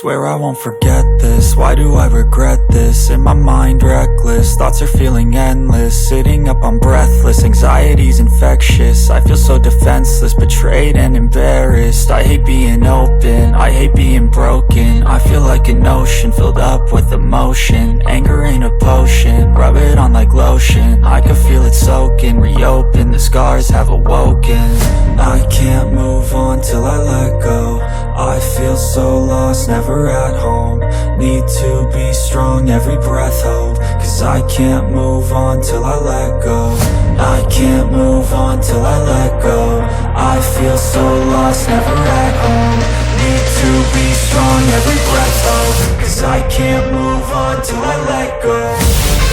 Swear I won't forget this, why do I regret this? In my mind reckless, thoughts are feeling endless. Sitting up I'm breathless, anxiety's infectious. I feel so defenseless, betrayed and embarrassed. I hate being open, I hate being broken. I feel like an ocean filled up with emotion. Anger ain't a potion, rub it on like lotion. I can feel it soaking, reopen, the scars have awoken. I can't move on till I let go. I feel so lost, never at home. Need to be strong, every breath hope. Cause I can't move on till I let go. I can't move on till I let go. I feel so lost, never at home. Need to be strong, every breath hope. Cause I can't move on till I let go.